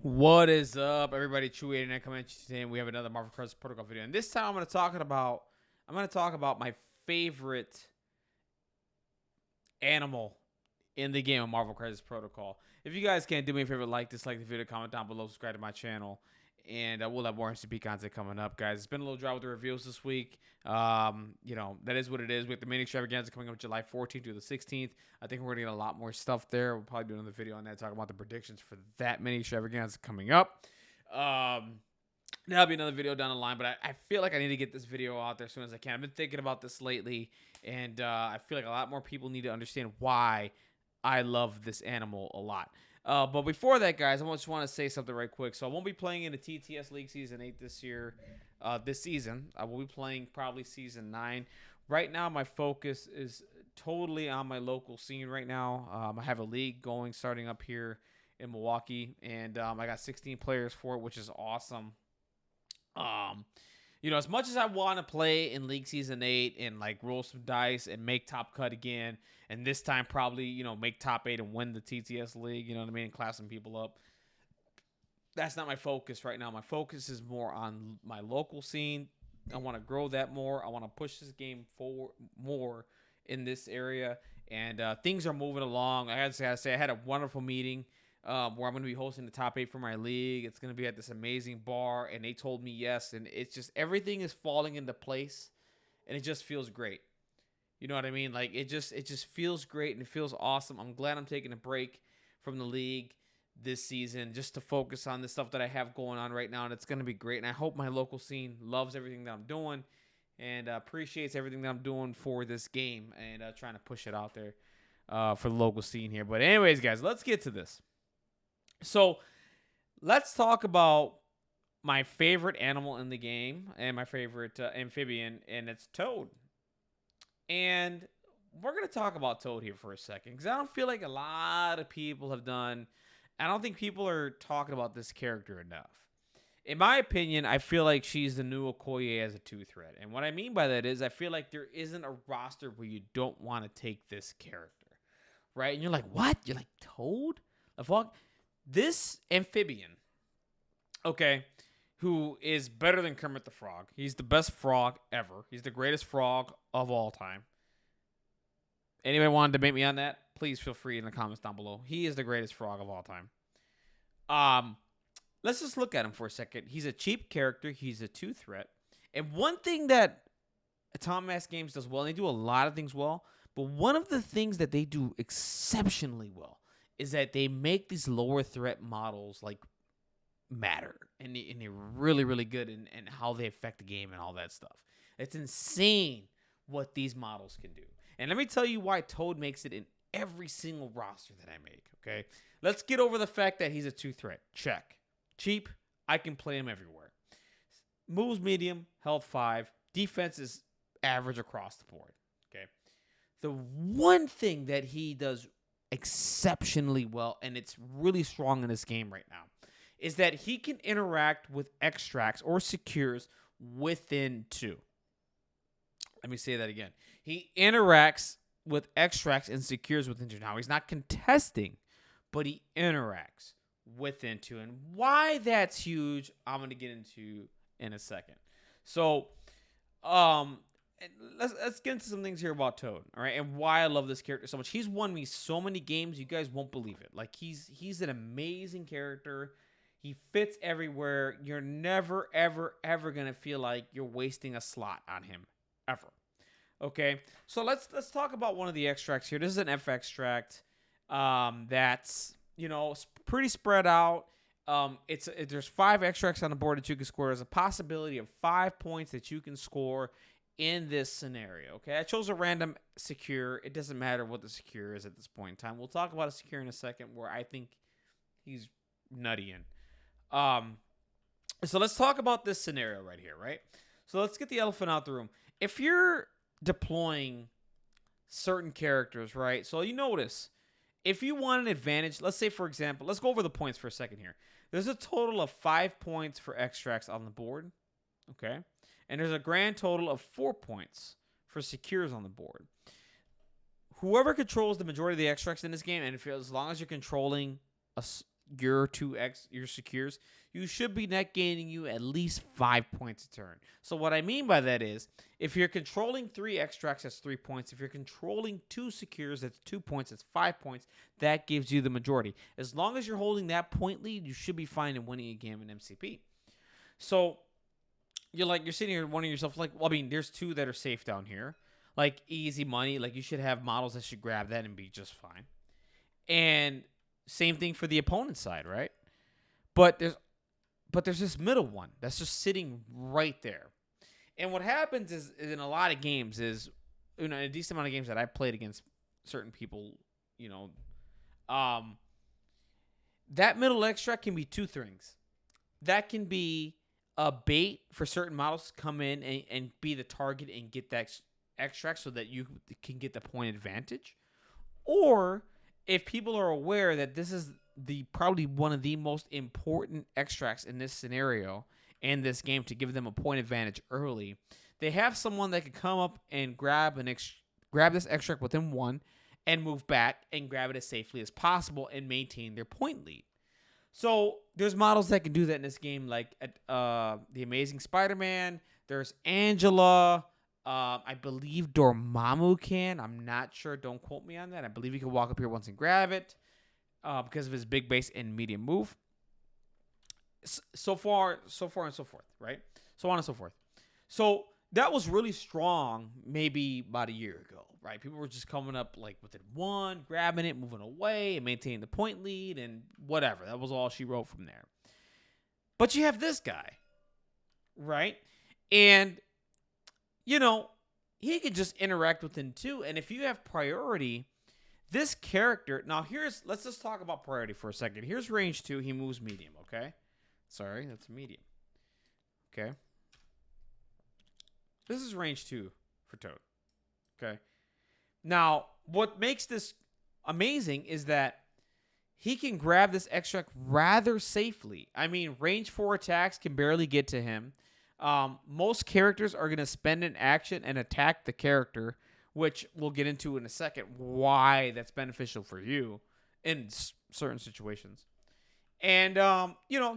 What is up, everybody? Chewy89 coming at you today, and we have another Marvel Crisis Protocol video. And this time, I'm going to talk about my favorite animal in the game of Marvel Crisis Protocol. If you guys can do me a favor, dislike the video, comment down below, subscribe to my channel, and we'll have more MCP content coming up, guys. It's been a little dry with the reviews this week. That is what it is. With the main extravaganza coming up July 14th through the 16th, I think we're going to get a lot more stuff there. We'll probably do another video on that, talking about the predictions for that mini extravaganza coming up. That'll be another video down the line, but I feel like I need to get this video out there as soon as I can. I've been thinking about this lately, and I feel like a lot more people need to understand why I love this animal a lot. But before that, guys, I just want to say something right quick. So I won't be playing in the TTS League Season 8 this season. I will be playing probably Season 9. Right now, my focus is totally on my local scene right now. I have a league starting up here in Milwaukee, and I got 16 players for it, which is awesome. As much as I want to play in League Season 8 and roll some dice and make top cut again, and this time probably, make top 8 and win the TTS League, and class some people up. That's not my focus right now. My focus is more on my local scene. I want to grow that more. I want to push this game forward more in this area, and things are moving along. I gotta say, I had a wonderful meeting where I'm going to be hosting the top 8 for my league. It's going to be at this amazing bar, and they told me yes, and it's just everything is falling into place, and it just feels great. You know what I mean? It just feels great, and it feels awesome. I'm glad I'm taking a break from the league this season just to focus on the stuff that I have going on right now, and it's going to be great. And I hope my local scene loves everything that I'm doing and appreciates everything that I'm doing for this game and trying to push it out there for the local scene here. But anyways, guys, let's get to this. So let's talk about my favorite animal in the game and my favorite amphibian, and it's Toad. And we're going to talk about Toad here for a second because I don't feel like a lot of people have done. I don't think people are talking about this character enough. In my opinion, I feel like she's the new Okoye as a 2-threat. And what I mean by that is I feel like there isn't a roster where you don't want to take this character, right? And you're like, what? You're like, Toad? The fuck? This amphibian, okay, who is better than Kermit the Frog. He's the best frog ever. He's the greatest frog of all time. Anybody want to debate me on that? Please feel free in the comments down below. He is the greatest frog of all time. Let's just look at him for a second. He's a cheap character. He's a 2-threat. And one thing that Atomic Mass Games does well, and they do a lot of things well, but one of the things that they do exceptionally well is that they make these lower threat models matter, and they're really, really good in how they affect the game and all that stuff. It's insane what these models can do. And let me tell you why Toad makes it in every single roster that I make, okay? Let's get over the fact that he's a 2-threat. Check. Cheap. I can play him everywhere. Moves medium, health 5. Defense is average across the board, okay? The one thing that he does exceptionally well, and it's really strong in this game right now, is that he can interact with extracts or secures within 2. Let me say that again. He interacts with extracts and secures within 2. Now, he's not contesting, but he interacts within 2. And why that's huge, I'm going to get into in a second. So, let's get into some things here about Toad, all right, and why I love this character so much. He's won me so many games, you guys won't believe it. He's an amazing character. He fits everywhere. You're never, ever, ever going to feel like you're wasting a slot on him, ever. Okay, so let's talk about one of the extracts here. This is an F extract that's, pretty spread out. There's 5 extracts on the board that you can score. There's a possibility of 5 points that you can score in this scenario. Okay, I chose a random secure. It doesn't matter what the secure is at this point in time. We'll talk about a secure in a second where I think he's nutty in. So let's talk about this scenario right here, right? So let's get the elephant out the room. If you're deploying certain characters, right? So you notice, if you want an advantage, let's say, for example, let's go over the points for a second here. There's a total of 5 points for extracts on the board, okay? And there's a grand total of 4 points for secures on the board. Whoever controls the majority of the extracts in this game, and as long as you're controlling your your secures, you should be net gaining you at least 5 points a turn. So what I mean by that is, if you're controlling 3 extracts, that's 3 points. If you're controlling 2 secures, that's 2 points. That's 5 points. That gives you the majority. As long as you're holding that point lead, you should be fine in winning a game in MCP. So you're sitting here wondering yourself, like, well, I mean, there's 2 that are safe down here, like easy money. Like, you should have models that should grab that and be just fine. And same thing for the opponent's side, right? But there's this middle one that's just sitting right there. And what happens is in a lot of games is, a decent amount of games that I played against certain people, that middle extract can be 2 things. That can be a bait for certain models to come in and be the target and get that extract so that you can get the point advantage. Or if people are aware that this is probably one of the most important extracts in this scenario and this game to give them a point advantage early, they have someone that can come up and grab this extract within 1 and move back and grab it as safely as possible and maintain their point lead. So there's models that can do that in this game, like the Amazing Spider-Man. There's Angela. I believe Dormammu can. I'm not sure. Don't quote me on that. I believe he can walk up here once and grab it because of his big base and medium move. So far, and so forth, right? So on and so forth. So that was really strong maybe about a year ago, right? People were just coming up like within 1, grabbing it, moving away, and maintaining the point lead and whatever. That was all she wrote from there. But you have this guy, right? And he could just interact within 2. And if you have priority, this character... Now, let's just talk about priority for a second. Here's range 2. He moves medium, okay? Sorry, that's medium. Okay. This is range 2 for Toad. Okay. Now, what makes this amazing is that he can grab this extract rather safely. I mean, range 4 attacks can barely get to him. Most characters are going to spend an action and attack the character, which we'll get into in a second why that's beneficial for you in certain situations. And,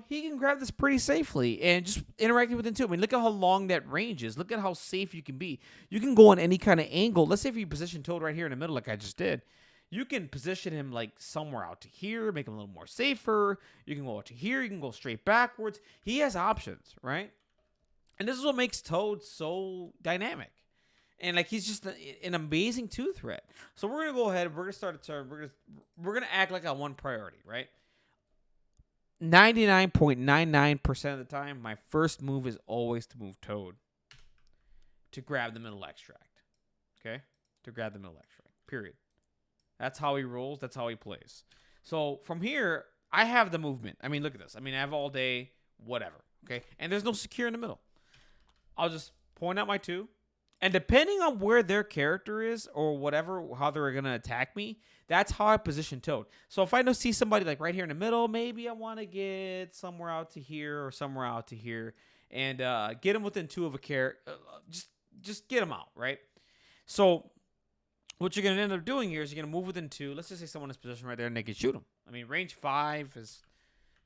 he can grab this pretty safely and just interacting with it too. I mean, look at how long that range is. Look at how safe you can be. You can go on any kind of angle. Let's say if you position Toad right here in the middle like I just did. You can position him like somewhere out to here, make him a little more safer. You can go out to here. You can go straight backwards. He has options, right? And this is what makes Toad so dynamic. And like he's just an amazing 2 threat. So we're going to go ahead. We're going to start a turn. We're going to act like I won priority, right? 99.99% of the time, my first move is always to move Toad to grab the middle extract. Okay? To grab the middle extract. Period. That's how he rolls. That's how he plays. So from here, I have the movement. I mean, look at this. I mean, I have all day, whatever. Okay? And there's no secure in the middle. I'll just point out my 2. And depending on where their character is or whatever, how they're going to attack me, that's how I position Toad. So if I see somebody like right here in the middle, maybe I want to get somewhere out to here or somewhere out to here and get him within 2 of a character. Just get him out, right? So what you're going to end up doing here is you're going to move within 2. Let's just say someone is positioned right there and they can shoot him. I mean, range 5 is...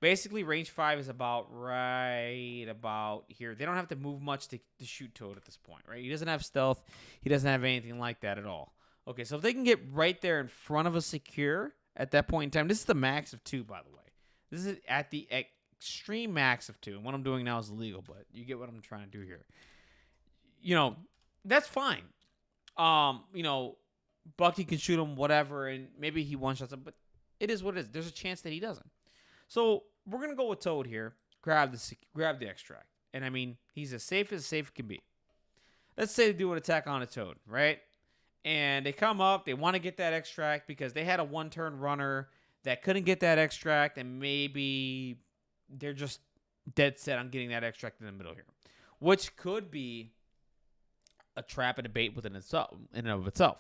Basically, range 5 is about right about here. They don't have to move much to shoot Toad at this point, right? He doesn't have stealth. He doesn't have anything like that at all. Okay, so if they can get right there in front of a secure at that point in time, this is the max of 2, by the way. This is at the extreme max of 2. And what I'm doing now is illegal, but you get what I'm trying to do here. That's fine. Bucky can shoot him, whatever, and maybe he one-shots him, but it is what it is. There's a chance that he doesn't. So we're going to go with Toad here. Grab the extract. And I mean, he's as safe can be. Let's say they do an attack on a Toad, right? And they come up, they want to get that extract because they had a 1-turn runner that couldn't get that extract, and maybe they're just dead set on getting that extract in the middle here, which could be a trap and a bait within itself, in and of itself.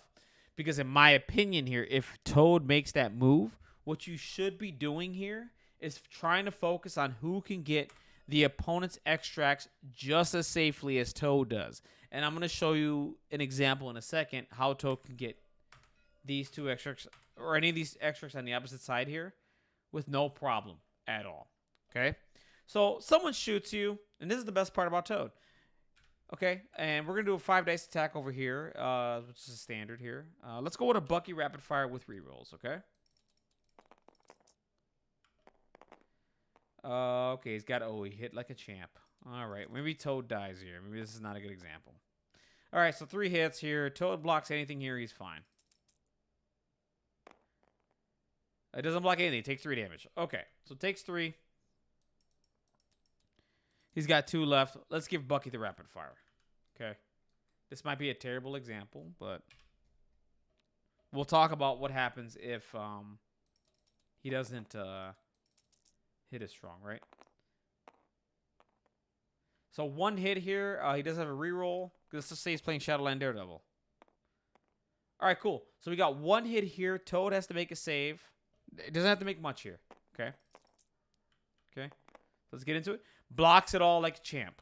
Because in my opinion here, if Toad makes that move, what you should be doing here is trying to focus on who can get the opponent's extracts just as safely as Toad does. And I'm going to show you an example in a second how Toad can get these 2 extracts or any of these extracts on the opposite side here with no problem at all. Okay? So someone shoots you, and this is the best part about Toad. Okay, and we're going to do a 5 dice attack over here, which is a standard here. Let's go with a Bucky Rapid Fire with rerolls, okay? Okay, he's got, he hit like a champ. All right, maybe Toad dies here. Maybe this is not a good example. All right, so 3 hits here. Toad blocks anything here, he's fine. It doesn't block anything. It takes 3 damage. Okay, so it takes 3. He's got 2 left. Let's give Bucky the Rapid Fire. Okay. This might be a terrible example, but we'll talk about what happens if he doesn't hit as strong, right? So 1 hit here. He does have a reroll. Let's just say he's playing Shadowland Daredevil. All right, cool. So we got 1 hit here. Toad has to make a save. It doesn't have to make much here. Okay. Okay. Let's get into it. Blocks it all like a champ.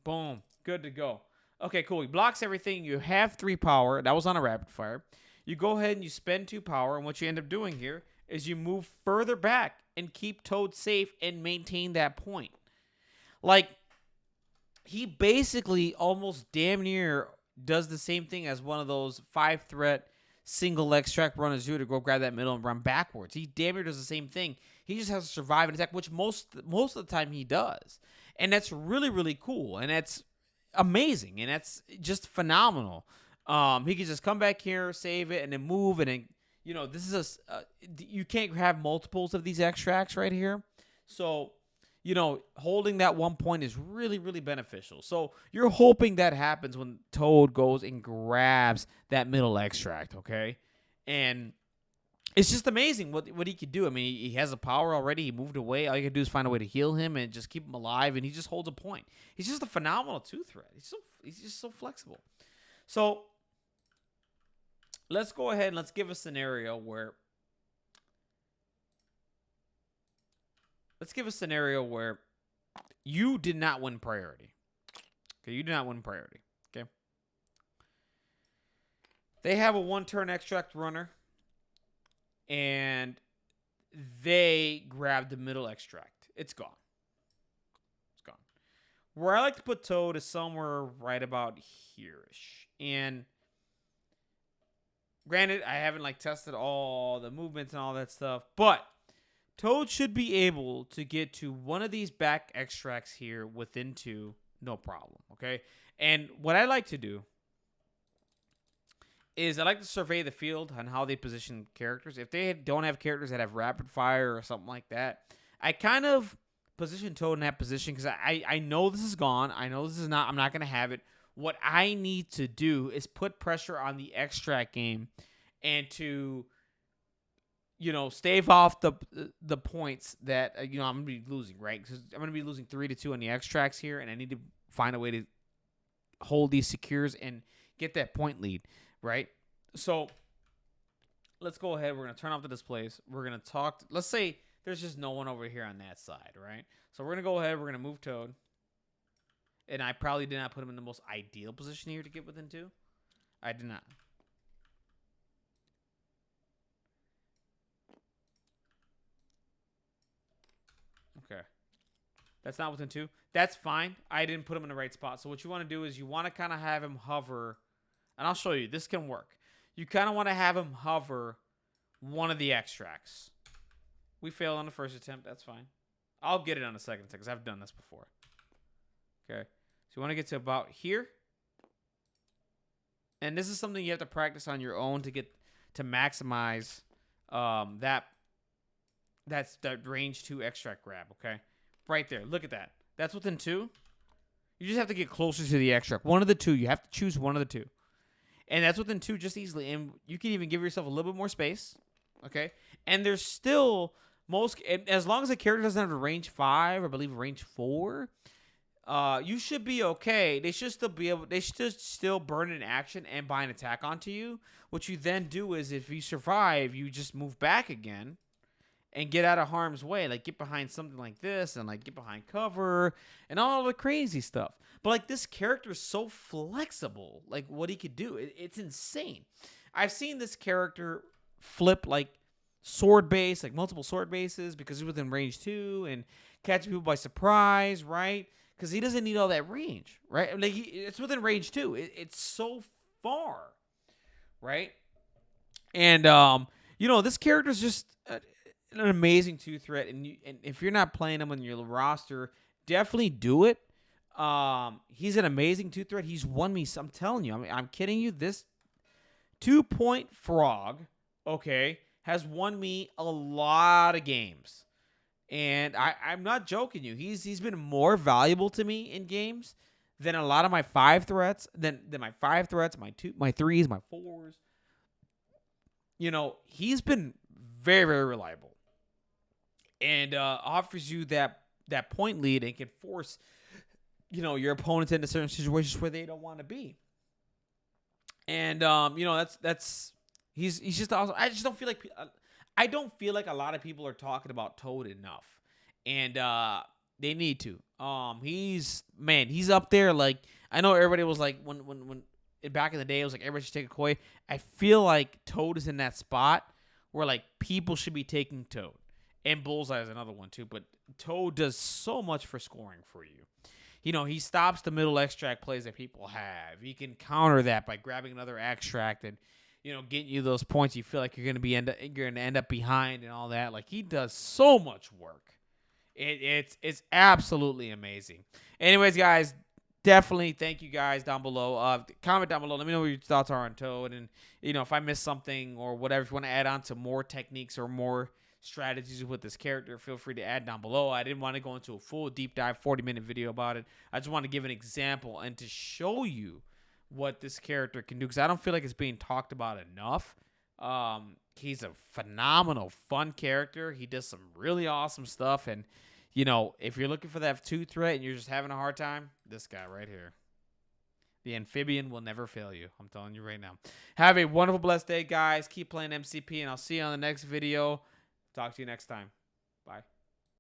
Boom. Good to go. Okay, cool. He blocks everything. You have 3 power. That was on a rapid fire. You go ahead and you spend 2 power. And what you end up doing here is you move further back and keep Toad safe and maintain that point. Like, he basically almost damn near does the same thing as one of those 5-threat single extract runners do to go grab that middle and run backwards. He damn near does the same thing. He just has to survive an attack, which most of the time he does. And that's really, really cool. And that's amazing. And that's just phenomenal. He can just come back here, save it, and then move. And then, this is you can't have multiples of these extracts right here. So, holding that 1 point is really, really beneficial. So you're hoping that happens when Toad goes and grabs that middle extract, okay? And it's just amazing what he could do. I mean, he has a power already. He moved away. All you can do is find a way to heal him and just keep him alive, and he just holds a point. He's just a phenomenal 2-threat. He's just so flexible. So let's go ahead and let's give a scenario where you did not win priority. Okay, you did not win priority. Okay. They have a 1-turn extract runner, and they grab the middle extract. It's gone. It's gone. Where I like to put Toad is somewhere right about here-ish. And granted, I haven't tested all the movements and all that stuff, but Toad should be able to get to one of these back extracts here within 2, no problem, okay? And what I like to do is I like to survey the field on how they position characters. If they don't have characters that have rapid fire or something like that, I kind of position Toad in that position because I know this is gone. I know this is not, I'm not going to have it. What I need to do is put pressure on the extract game and to stave off the points that I'm gonna be losing, right? Because I'm gonna be losing 3-2 on the extracts here, and I need to find a way to hold these secures and get that point lead, right? So let's go ahead. We're gonna turn off the displays. We're gonna talk. Let's say there's just no one over here on that side, right? So we're gonna go ahead. We're gonna move Toad, and I probably did not put him in the most ideal position here to get within 2. I did not. Okay. That's not within 2. That's fine. I didn't put him in the right spot. So what you want to do is you want to kind of have him hover. And I'll show you. This can work. You kind of want to have him hover one of the extracts. We failed on the first attempt. That's fine. I'll get it on the second attempt because I've done this before. Okay. So you want to get to about here. And this is something you have to practice on your own to maximize that's that range 2 extract grab, okay? Right there. Look at that. That's within 2. You just have to get closer to the extract. One of the 2. You have to choose one of the 2. And that's within 2 just easily. And you can even give yourself a little bit more space, okay? And there's still as long as the character doesn't have a range 5 or I believe range 4, you should be okay. They should still burn an action and buy an attack onto you. What you then do is if you survive, you just move back again and get out of harm's way, get behind something like this and get behind cover and all the crazy stuff. But this character is so flexible, what he could do, it's insane. I've seen this character flip sword base, like multiple sword bases, because he's within range 2 and catching people by surprise, right? Because he doesn't need all that range, right? Like it's within range 2. It's so far, right? And this character is just an amazing 2 threat, and if you're not playing him on your roster, definitely do it. He's an amazing 2 threat. He's won me. I'm telling you, I'm kidding you. This 2-point frog, okay, has won me a lot of games, and I'm not joking you. He's been more valuable to me in games than a lot of my 5 threats, than my 5 threats, my 3s, my 4s. He's been very, very reliable, and offers you that point lead and can force your opponents into certain situations where they don't want to be. And that's he's just awesome. I just don't feel like a lot of people are talking about Toad enough, and they need to. He's up there. Like, I know everybody was like, when back in the day, it was like everybody should take a Koi. I feel like Toad is in that spot where like people should be taking Toad, and Bullseye is another one too. But Toad does so much for scoring for you. He stops the middle extract plays that people have. He can counter that by grabbing another extract and, getting you those points you feel like you're going to end up behind and all that. Like, he does so much work. It's absolutely amazing. Anyways, guys, definitely thank you guys down below. Comment down below. Let me know what your thoughts are on Toad. And, if I missed something or whatever, if you want to add on to more techniques or more strategies with this character, feel free to add down below. I didn't want to go into a full deep dive 40-minute video about it. I just want to give an example and to show you what this character can do, because I don't feel like it's being talked about enough. He's a phenomenal, fun character. He does some really awesome stuff, and if you're looking for that 2 threat and you're just having a hard time, this guy right here, the amphibian, will never fail you. I'm telling you right now. Have a wonderful, blessed day, guys. Keep playing MCP, and I'll see you on the next video. Talk to you next time. Bye.